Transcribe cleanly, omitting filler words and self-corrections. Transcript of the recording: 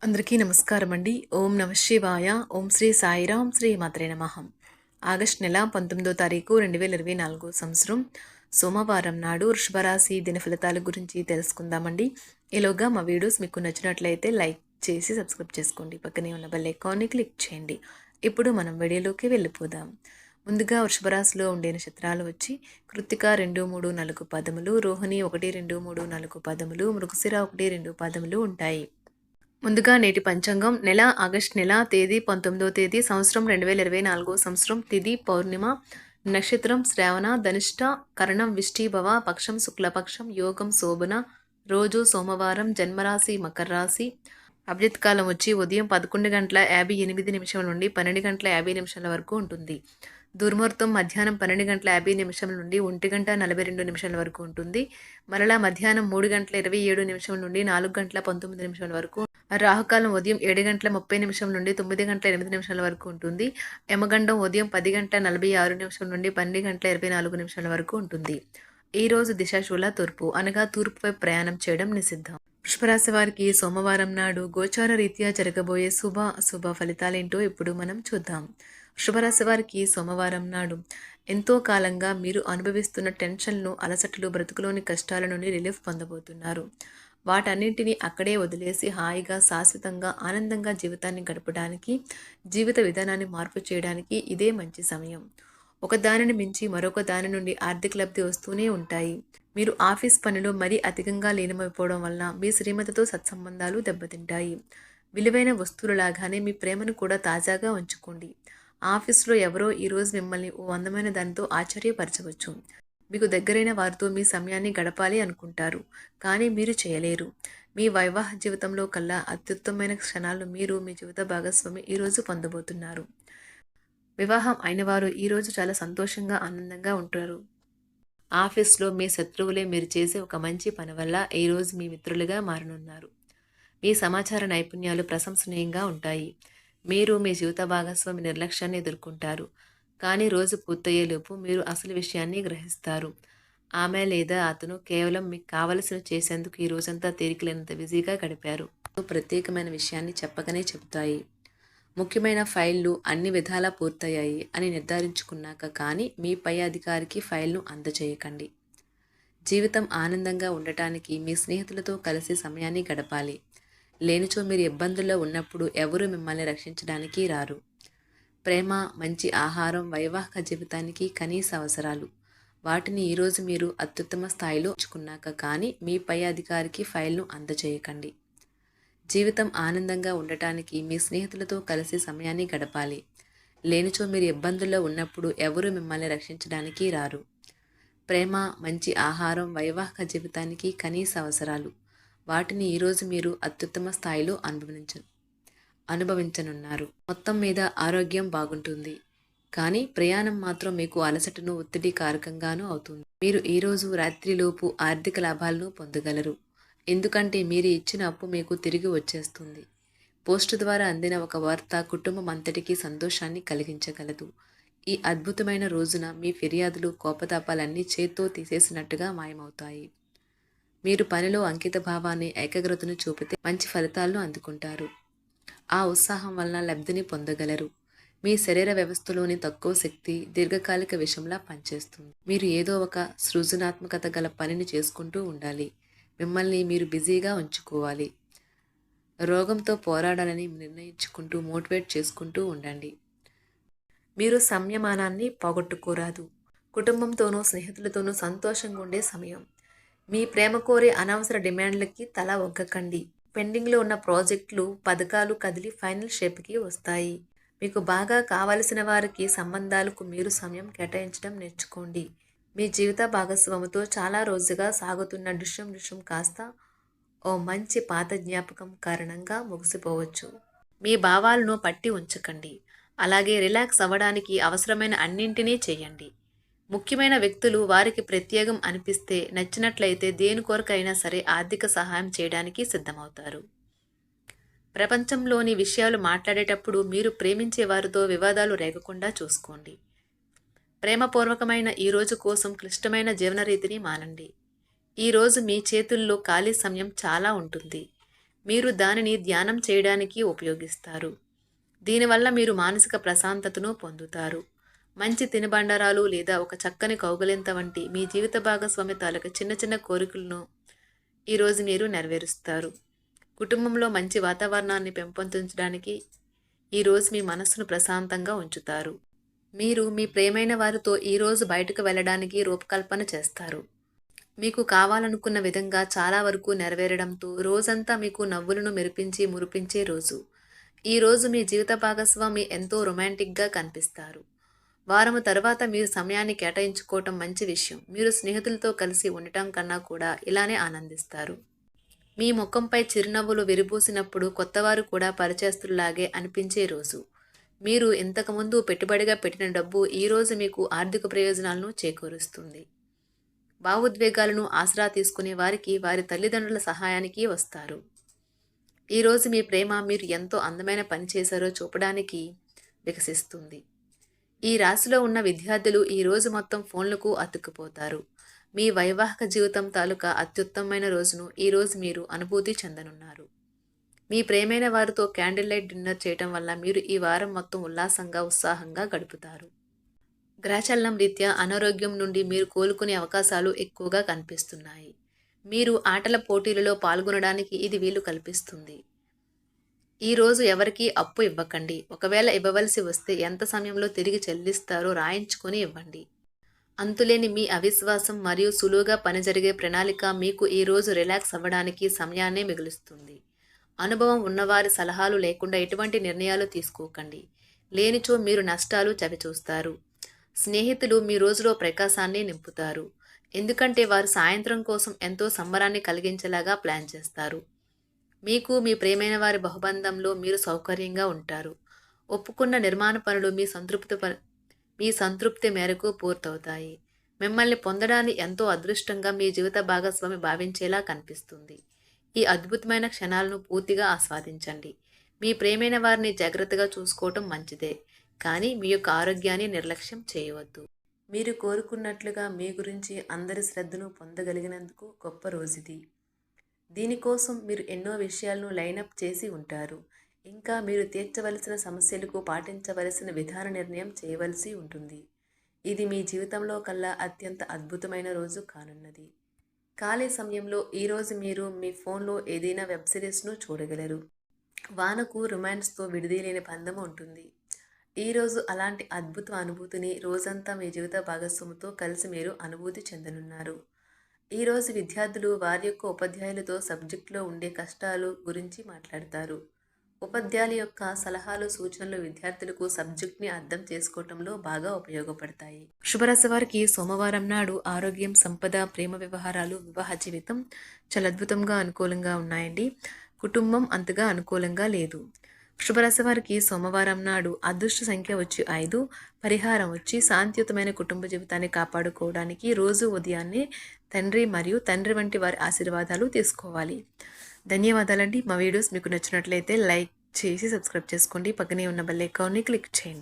అందరికీ నమస్కారం అండి. ఓం నమ శివాయ. ఓం శ్రీ సాయిరాం. శ్రీ మాత్రే నమః. ఆగస్టు నెల 19వ తారీఖు 2024 సంవత్సరం సోమవారం నాడు వృషభ రాశి దిన ఫలితాల గురించి తెలుసుకుందామండి. ఈలోగా మా వీడియోస్ మీకు నచ్చినట్లయితే లైక్ చేసి సబ్స్క్రైబ్ చేసుకోండి. పక్కనే ఉన్న బెల్ ఐకాన్ని క్లిక్ చేయండి. ఇప్పుడు మనం వీడియోలోకి వెళ్ళిపోదాం. ముందుగా వృషభ రాశిలో ఉండే నక్షత్రాలు వచ్చి కృత్తిక 2, 3, 4 పదములు, రోహిణి 1, 2, 3, 4 పదములు, మృగశిర 1, 2 పదములు ఉంటాయి. ముందుగా నేటి పంచాంగం నెల ఆగస్టు నెల తేదీ 19వ తేదీ సంవత్సరం 2024 సంవత్సరం తిథి పౌర్ణిమ నక్షత్రం శ్రావణ ధనిష్ట కరణం విష్టిభవ పక్షం శుక్లపక్షం యోగం శోభన రోజు సోమవారం జన్మరాశి మకర రాశి అభిజిత్ కాలం వచ్చి ఉదయం 11:58 నుండి 12:50 వరకు ఉంటుంది. దుర్ముహూర్తం మధ్యాహ్నం 12:50 నుండి 1:42 వరకు ఉంటుంది. మరలా మధ్యాహ్నం 3:27 నుండి 4:19 వరకు. రాహుకాలం ఉదయం 7:30 నుండి 9:08 వరకు ఉంటుంది. యమగండం ఉదయం 10:46 నుండి 12:24 వరకు ఉంటుంది. ఈ రోజు దిశాశూల తూర్పు అనగా తూర్పు వైపు ప్రయాణం చేయడం నిషిద్ధం. వృషభరాశి వారికి సోమవారం నాడు గోచార రీత్యా జరగబోయే శుభ అశుభ ఫలితాలేంటో ఇప్పుడు మనం చూద్దాం. వృషభరాశి వారికి సోమవారం నాడు ఎంతో కాలంగా మీరు అనుభవిస్తున్న టెన్షన్లు, అలసటలు, బ్రతుకులోని కష్టాల నుండి రిలీఫ్ పొందబోతున్నారు. వాటన్నింటినీ అక్కడే వదిలేసి హాయిగా, శాశ్వతంగా, ఆనందంగా జీవితాన్ని గడపడానికి, జీవిత విధానాన్ని మార్పు చేయడానికి ఇదే మంచి సమయం. ఒక దానిని మించి మరొక దాని నుండి ఆర్థిక లబ్ధి వస్తూనే ఉంటాయి. మీరు ఆఫీస్ పనిలో మరీ అధికంగా లీనమైపోవడం వల్ల మీ శ్రీమతితో సత్సంబంధాలు దెబ్బతింటాయి. విలువైన వస్తువులు లాగానే మీ ప్రేమను కూడా తాజాగా ఉంచుకోండి. ఆఫీసులో ఎవరో ఈరోజు మిమ్మల్ని ఓ అందమైన దానితో ఆశ్చర్యపరచవచ్చు. మీకు దగ్గరైన వారితో మీ సమయాన్ని గడపాలి అనుకుంటారు, కానీ మీరు చేయలేరు. మీ వైవాహ జీవితంలో కల్లా అత్యుత్తమైన క్షణాలు మీరు మీ జీవిత భాగస్వామి ఈరోజు పొందబోతున్నారు. వివాహం అయిన వారు ఈరోజు చాలా సంతోషంగా, ఆనందంగా ఉంటారు. ఆఫీస్లో మీ శత్రువులే మీరు చేసే ఒక మంచి పని వల్ల ఈరోజు మీ మిత్రులుగా మారనున్నారు. మీ సమాచార నైపుణ్యాలు ప్రశంసనీయంగా ఉంటాయి. మీరు మీ జీవిత భాగస్వామి నిర్లక్ష్యాన్ని ఎదుర్కొంటారు, కానీ రోజు పూర్తయ్యేలోపు మీరు అసలు విషయాన్ని గ్రహిస్తారు. ఆమె లేదా అతను కేవలం మీకు కావలసిన చేసేందుకు ఈ రోజంతా తీరికలేనంత బిజీగా గడిపారు. ప్రత్యేకమైన విషయాన్ని చెప్పకనే చెబుతాయి. ముఖ్యమైన ఫైళ్లు అన్ని విధాలా పూర్తయ్యాయి అని నిర్ధారించుకున్నాక కానీ మీ పై అధికారికి ఫైల్ను అందజేయకండి. జీవితం ఆనందంగా ఉండటానికి మీ స్నేహితులతో కలిసి సమయాన్ని గడపాలి. లేనిచో మీరు ఇబ్బందుల్లో ఉన్నప్పుడు ఎవరూ మిమ్మల్ని రక్షించడానికి రారు. ప్రేమ, మంచి ఆహారం వైవాహిక జీవితానికి కనీస అవసరాలు. వాటిని ఈరోజు మీరు అత్యుత్తమ స్థాయిలో ఉంచుకున్నాక కానీ మీ పై అధికారికి ఫైల్ను అందజేయకండి. జీవితం ఆనందంగా ఉండటానికి మీ స్నేహితులతో కలిసి సమయాన్ని గడపాలి. లేనిచో మీరు ఇబ్బందుల్లో ఉన్నప్పుడు ఎవరూ మిమ్మల్ని రక్షించడానికి రారు. ప్రేమ, మంచి ఆహారం వైవాహిక జీవితానికి కనీస అవసరాలు. వాటిని ఈరోజు మీరు అత్యుత్తమ స్థాయిలో అనుభవించనున్నారు. మొత్తం మీద ఆరోగ్యం బాగుంటుంది, కానీ ప్రయాణం మాత్రం మీకు అలసటను, ఒత్తిడి కారకంగానూ అవుతుంది. మీరు ఈరోజు రాత్రిలోపు ఆర్థిక లాభాలను పొందగలరు, ఎందుకంటే మీరు ఇచ్చిన అప్పు మీకు తిరిగి వచ్చేస్తుంది. పోస్టు ద్వారా అందిన ఒక వార్త కుటుంబం అంతటికీ సంతోషాన్ని కలిగించగలదు. ఈ అద్భుతమైన రోజున మీ ఫిర్యాదులు, కోపతాపాలన్నీ చేత్తో తీసేసినట్టుగా మాయమవుతాయి. మీరు పనిలో అంకిత భావాన్ని, ఏకాగ్రతను చూపితే మంచి ఫలితాలను అందుకుంటారు. ఆ ఉత్సాహం వలన లబ్ధిని పొందగలరు. మీ శరీర వ్యవస్థలోని తక్కువ శక్తి దీర్ఘకాలిక విషంలా పనిచేస్తుంది. మీరు ఏదో ఒక సృజనాత్మకత గల పనిని చేసుకుంటూ ఉండాలి. మిమ్మల్ని మీరు బిజీగా ఉంచుకోవాలి. రోగంతో పోరాడాలని నిర్ణయించుకుంటూ మోటివేట్ చేసుకుంటూ ఉండండి. మీరు సంయమనాన్ని పోగొట్టుకోరాదు. కుటుంబంతోనూ స్నేహితులతోనూ సంతోషంగా ఉండే సమయం. మీ ప్రేమ కోరే అనవసర డిమాండ్లకి తల ఒగ్గకండి. పెండింగ్లో ఉన్న ప్రాజెక్టులు, పథకాలు కదిలి ఫైనల్ షేప్కి వస్తాయి. మీకు బాగా కావలసిన వారికి సంబంధాలకు మీరు సమయం కేటాయించడం నేర్చుకోండి. మీ జీవిత భాగస్వామితో చాలా రోజుగా సాగుతున్న డిష్యం కాస్త ఓ మంచి పాత జ్ఞాపకం కారణంగా ముగిసిపోవచ్చు. మీ భావాలను పట్టి ఉంచకండి. అలాగే రిలాక్స్ అవ్వడానికి అవసరమైన అన్నింటినీ చేయండి. ముఖ్యమైన వ్యక్తులు వారికి ప్రత్యేకం అనిపిస్తే, నచ్చినట్లయితే దేని కొరకైనా సరే ఆర్థిక సహాయం చేయడానికి సిద్ధమవుతారు. ప్రపంచంలోని విషయాలు మాట్లాడేటప్పుడు మీరు ప్రేమించే వారితో వివాదాలు రేగకుండా చూసుకోండి. ప్రేమపూర్వకమైన ఈ రోజు కోసం క్లిష్టమైన జీవనరీతిని మానండి. ఈరోజు మీ చేతుల్లో ఖాళీ సమయం చాలా ఉంటుంది. మీరు దానిని ధ్యానం చేయడానికి ఉపయోగిస్తారు. దీనివల్ల మీరు మానసిక ప్రశాంతతను పొందుతారు. మంచి తినుబండారాలు లేదా ఒక చక్కని కౌగిలింత వంటి మీ జీవిత భాగస్వామి తాలూకు చిన్న చిన్న కోరికలను ఈరోజు మీరు నెరవేరుస్తారు. కుటుంబంలో మంచి వాతావరణాన్ని పెంపొందించడానికి ఈరోజు మీ మనస్సును ప్రశాంతంగా ఉంచుతారు. మీరు మీ ప్రియమైన వారితో ఈరోజు బయటకు వెళ్ళడానికి రూపకల్పన చేస్తారు. మీకు కావాలనుకున్న విధంగా చాలా వరకు నెరవేరడంతో రోజంతా మీకు నవ్వులను మురిపించే రోజు. ఈరోజు మీ జీవిత భాగస్వామి ఎంతో రొమాంటిక్గా కనిపిస్తారు. వారము తర్వాత మీరు సమయాన్ని కేటాయించుకోవటం మంచి విషయం. మీరు స్నేహితులతో కలిసి ఉండటం కన్నా కూడా ఇలానే ఆనందిస్తారు. మీ ముఖంపై చిరునవ్వులు విరిబూసినప్పుడు కొత్తవారు కూడా పరిచయస్తుల్లాగే అనిపించే రోజు. మీరు ఇంతకుముందు పెట్టుబడిగా పెట్టిన డబ్బు ఈరోజు మీకు ఆర్థిక ప్రయోజనాలను చేకూరుస్తుంది. భావోద్వేగాలను ఆసరా తీసుకునే వారికి వారి తల్లిదండ్రుల సహాయానికి వస్తారు. ఈరోజు మీ ప్రేమ మీరు ఎంతో అందమైన పని చేశారో చూపడానికి వికసిస్తుంది. ఈ రాశిలో ఉన్న విద్యార్థులు ఈరోజు మొత్తం ఫోన్లకు అతుక్కుపోతారు. మీ వైవాహిక జీవితం తాలూకా అత్యుత్తమమైన రోజును ఈరోజు మీరు అనుభూతి చెందనున్నారు. మీ ప్రేమైన వారితో క్యాండిల్ లైట్ డిన్నర్ చేయటం వల్ల మీరు ఈ వారం మొత్తం ఉత్సాహంగా గడుపుతారు. గ్రహచలనం రీత్యా అనారోగ్యం నుండి మీరు కోలుకునే అవకాశాలు ఎక్కువగా కనిపిస్తున్నాయి. మీరు ఆటల పోటీలలో పాల్గొనడానికి ఇది వీలు కల్పిస్తుంది. ఈరోజు ఎవరికీ అప్పు ఇవ్వకండి. ఒకవేళ ఇవ్వవలసి వస్తే ఎంత సమయంలో తిరిగి చెల్లిస్తారో రాయించుకొని ఇవ్వండి. అంతులేని మీ అవిశ్వాసం మరియు సులువుగా పని జరిగే ప్రణాళిక మీకు ఈరోజు రిలాక్స్ అవ్వడానికి సమయాన్నే మిగులుస్తుంది. అనుభవం ఉన్నవారి సలహాలు లేకుండా ఎటువంటి నిర్ణయాలు తీసుకోకండి. లేనిచో మీరు నష్టాలు చవిచూస్తారు. స్నేహితులు మీ రోజులో ప్రకాశాన్ని నింపుతారు. ఎందుకంటే వారు సాయంత్రం కోసం ఎంతో సంబరాన్ని కలిగించేలాగా ప్లాన్ చేస్తారు. మీకు మీ ప్రియమైన వారి బహుబంధంలో మీరు సౌకర్యంగా ఉంటారు. ఒప్పుకున్న నిర్మాణ పనులు మీ సంతృప్తి మేరకు పూర్తవుతాయి. మిమ్మల్ని పొందడాన్ని ఎంతో అదృష్టంగా మీ జీవిత భాగస్వామి భావించేలా కనిపిస్తుంది. ఈ అద్భుతమైన క్షణాలను పూర్తిగా ఆస్వాదించండి. మీ ప్రియమైన వారిని జాగ్రత్తగా చూసుకోవటం మంచిదే, కానీ మీ యొక్క ఆరోగ్యాన్ని నిర్లక్ష్యం చేయవద్దు. మీరు కోరుకున్నట్లుగా మీ గురించి అందరి శ్రద్ధను పొందగలిగినందుకు గొప్ప రోజుది. దీనికోసం మీరు ఎన్నో విషయాలను లైనప్ చేసి ఉంటారు. ఇంకా మీరు తీర్చవలసిన సమస్యలకు పాటించవలసిన విధాన నిర్ణయం చేయవలసి ఉంటుంది. ఇది మీ జీవితంలో కల్లా అత్యంత అద్భుతమైన రోజు కానున్నది. ఖాళీ సమయంలో ఈరోజు మీరు మీ ఫోన్లో ఏదైనా వెబ్ సిరీస్ను చూడగలరు. వానకు రొమాన్స్తో విడిదీలేని బంధం ఉంటుంది. ఈరోజు అలాంటి అద్భుత అనుభూతిని రోజంతా మీ జీవిత భాగస్వామితో కలిసి మీరు అనుభూతి చెందనున్నారు. ఈరోజు విద్యార్థులు వారి యొక్క ఉపాధ్యాయులతో సబ్జెక్టులో ఉండే కష్టాలు గురించి మాట్లాడతారు. ఉపాధ్యాయుల యొక్క సలహాలు సూచనలు విద్యార్థులకు సబ్జెక్ట్ని అర్థం చేసుకోవటంలో బాగా ఉపయోగపడతాయి. శుభరాశి వారికి సోమవారం నాడు ఆరోగ్యం, సంపద, ప్రేమ వ్యవహారాలు, వివాహ జీవితం చాలా అద్భుతంగా అనుకూలంగా ఉన్నాయండి. కుటుంబం అంతగా అనుకూలంగా లేదు. శుభరాశి వారికి సోమవారం నాడు అదృష్ట సంఖ్య వచ్చి 5, పరిహారం వచ్చి శాంతియుతమైన కుటుంబ జీవితాన్ని కాపాడుకోవడానికి రోజు ఉదయాన్నే తండ్రి మరియు తండ్రి వంటి వారి ఆశీర్వాదాలు తీసుకోవాలి. ధన్యవాదాలండి. మా వీడియోస్ మీకు నచ్చినట్లయితే లైక్ చేసి సబ్స్క్రైబ్ చేసుకోండి. పక్కనే ఉన్న బెల్ ఐకాన్ని క్లిక్ చేయండి.